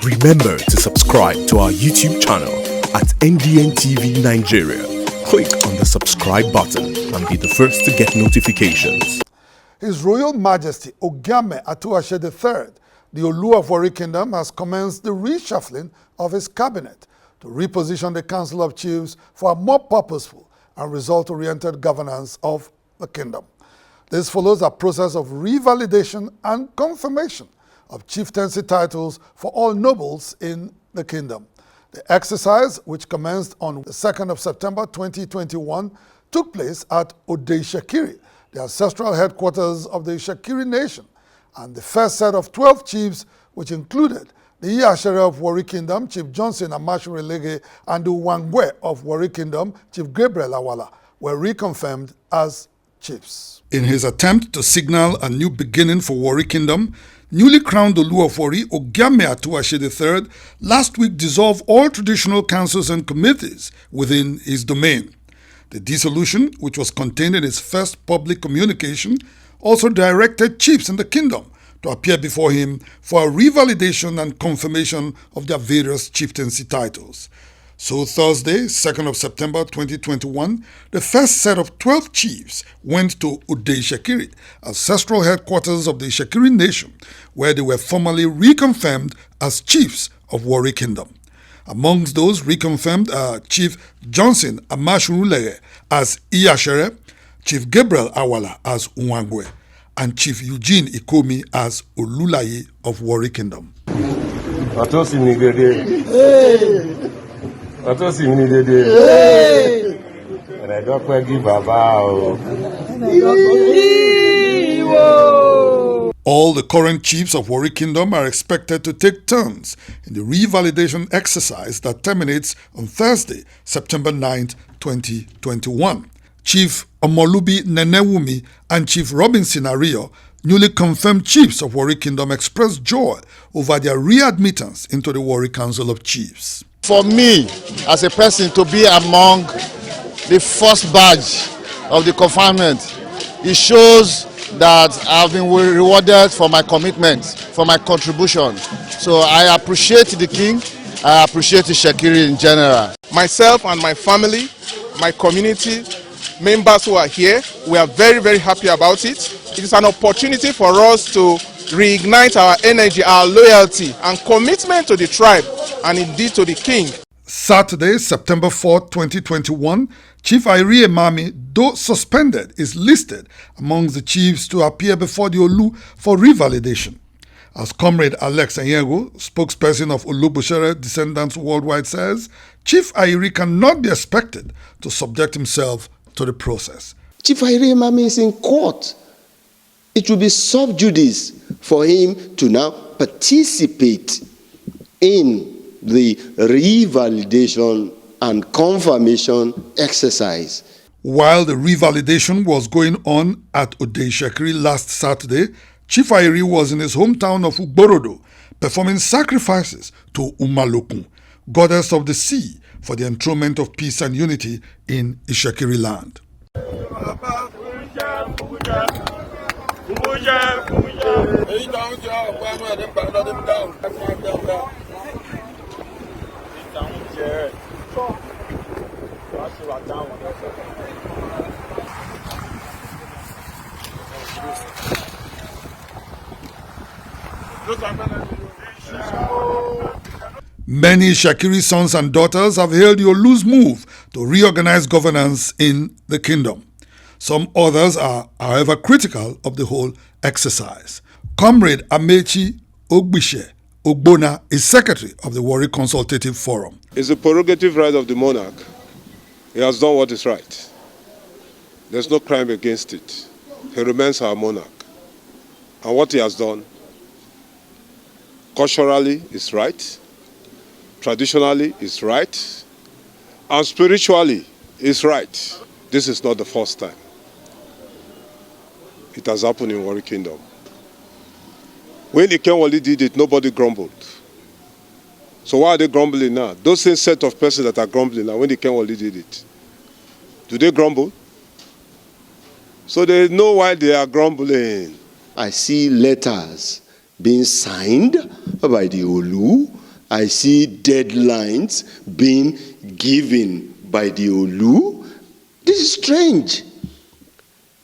Remember to subscribe to our YouTube channel at NDN TV Nigeria. Click on the subscribe button and be the first to get notifications. His Royal Majesty Ogiame Atuashe III, the Olu of Warri Kingdom, has commenced the reshuffling of his cabinet to reposition the Council of Chiefs for a more purposeful and result-oriented governance of the kingdom. This follows a process of revalidation and confirmation of chieftaincy titles for all nobles in the kingdom. The exercise, which commenced on the 2nd of September 2021, took place at Ode Ishekiri, the ancestral headquarters of the Ishekiri nation, and the first set of 12 chiefs, which included the Iyashere of Warri Kingdom, Chief Johnson Amashure and the Wangwe of Warri Kingdom, Chief Gabriel Awala, were reconfirmed as chiefs. In his attempt to signal a new beginning for Warri Kingdom, newly crowned Olu of Warri, Ogiame Atuashe III, last week dissolved all traditional councils and committees within his domain. The dissolution, which was contained in his first public communication, also directed chiefs in the kingdom to appear before him for a revalidation and confirmation of their various chieftaincy titles. So Thursday, 2nd of September 2021, the first set of 12 chiefs went to Ode Ishekiri, ancestral headquarters of the Ishekiri nation, where they were formally reconfirmed as chiefs of Warri Kingdom. Amongst those reconfirmed are Chief Johnson Amashure as Iyashere, Chief Gabriel Awala as Nwangwe, and Chief Eugene Ikomi as Olulaye of Warri Kingdom. All the current chiefs of Warri Kingdom are expected to take turns in the revalidation exercise that terminates on Thursday, September 9th, 2021. Chief Omolubi Nenewumi and Chief Robinson Ario, newly confirmed chiefs of Warri Kingdom, expressed joy over their readmittance into the Warri Council of Chiefs. For me, as a person, to be among the first batch of the confinement, it shows that I've been rewarded for my commitment, for my contribution. So I appreciate the king, I appreciate the Ishekiri in general. Myself and my family, my community, members who are here, we are very, very happy about it. It is an opportunity for us to reignite our energy, our loyalty and commitment to the tribe and indeed to the king. Saturday, September 4th, 2021, Chief Ayiri, though suspended, is listed amongst the chiefs to appear before the Olu for revalidation. As Comrade Alex Anyego, spokesperson of Olubushere Descendants Worldwide, says, Chief Ayiri cannot be expected to subject himself to the process. Chief Ayiri is in court. It will be sub judice for him to now participate in the revalidation and confirmation exercise. While the revalidation was going on at Ode Ishekiri last Saturday, Chief Ayiri was in his hometown of Ugborodo, performing sacrifices to Umalokun, goddess of the sea, for the enthronement of peace and unity in Ishekiri land. Many Ishekiri sons and daughters have hailed the Olu's move to reorganize governance in the kingdom. Some others are, however, critical of the whole exercise. Comrade Amechi Ogbishe Ogbona is secretary of the Warri Consultative Forum. It's a prerogative right of the monarch. He has done what is right. There's no crime against it. He remains our monarch. And what he has done, culturally, is right. Traditionally, is right. And spiritually, is right. This is not the first time. It has happened in Warri Kingdom. When Ikenwali did it, nobody grumbled. So why are they grumbling now? Those same set of persons that are grumbling now, when Ikenwali did it, do they grumble? So they know why they are grumbling. I see letters being signed by the Olu. I see deadlines being given by the Olu. This is strange.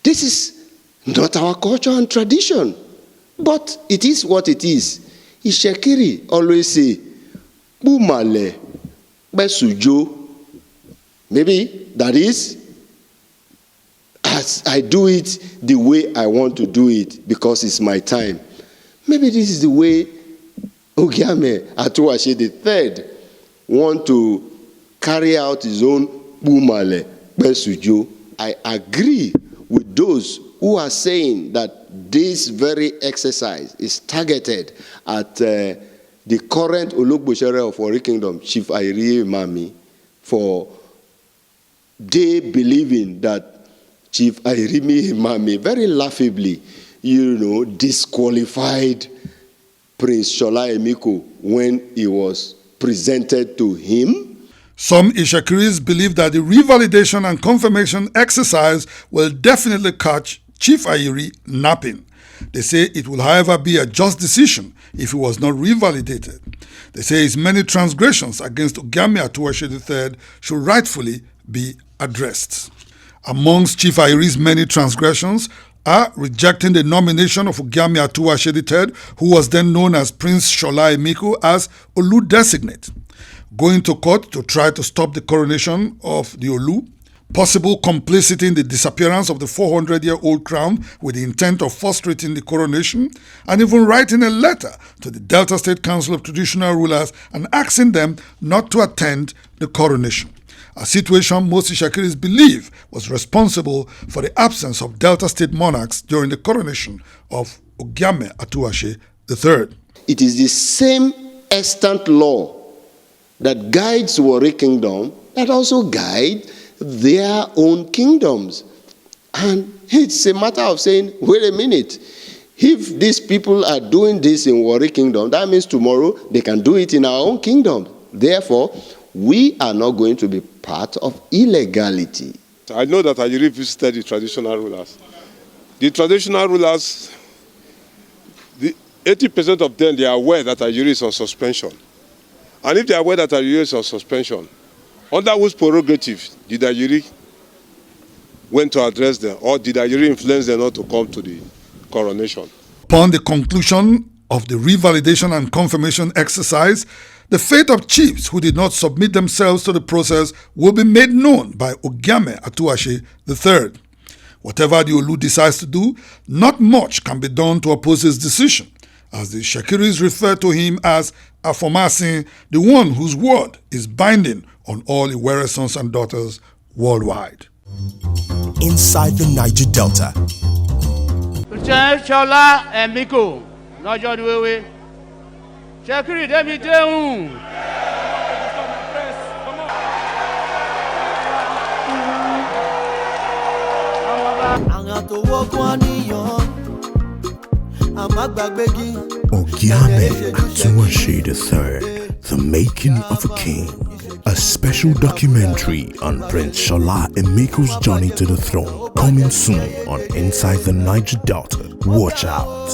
This is not our culture and tradition. But it is what it is. Ishekiri always say, Bumale, Besujo. Maybe that is, as I do it the way I want to do it because it's my time. Maybe this is the way Ogiame Atuashe III want to carry out his own Bumale, Besujo. I agree with those who are saying that this very exercise is targeted at the current Ologbosere of Warri Kingdom, Chief Ayiri Mami, for they believing that Chief Ayiri Mami very laughably, disqualified Prince Shola Emiko when he was presented to him. Some Ishakiris believe that the revalidation and confirmation exercise will definitely catch Chief Ayiri napping. They say it will, however, be a just decision if he was not revalidated. They say his many transgressions against Ogiame Atuashe III should rightfully be addressed. Amongst Chief Ayiri's many transgressions are rejecting the nomination of Ogiame Atuashe III, who was then known as Prince Shola Emiko, as Olu designate, going to court to try to stop the coronation of the Olu, possible complicity in the disappearance of the 400-year-old crown with the intent of frustrating the coronation, and even writing a letter to the Delta State Council of Traditional Rulers and asking them not to attend the coronation. A situation most Ishakiris believe was responsible for the absence of Delta State monarchs during the coronation of Ogiame Atuashe III. It is the same extant law that guides Warri Kingdom that also guide their own kingdoms. And it's a matter of saying, wait a minute, if these people are doing this in Warri Kingdom, that means tomorrow they can do it in our own kingdom. Therefore, we are not going to be part of illegality. I know that Ayiri visited the traditional rulers. The traditional rulers, 80% of them, they are aware that Ayiri is on suspension. And if they are aware that Ayiri is on suspension, under whose prerogative did Ayiri went to address them, or did Ayiri influence them not to come to the coronation? Upon the conclusion of the revalidation and confirmation exercise, the fate of chiefs who did not submit themselves to the process will be made known by Ogiame Atuashe III. Whatever the Olu decides to do, not much can be done to oppose his decision, as the Shakiris refer to him as Afomasin, the one whose word is binding on all Iwere sons and daughters worldwide. Inside the Niger Delta. Shola Emiko, lọ́jọ́ duwewe. Shakiri Demi Deun. Ogiame Atuashe III, The Making of a King. A special documentary on Prince Shola Emiko's journey to the throne, coming soon on Inside the Niger Delta. Watch out.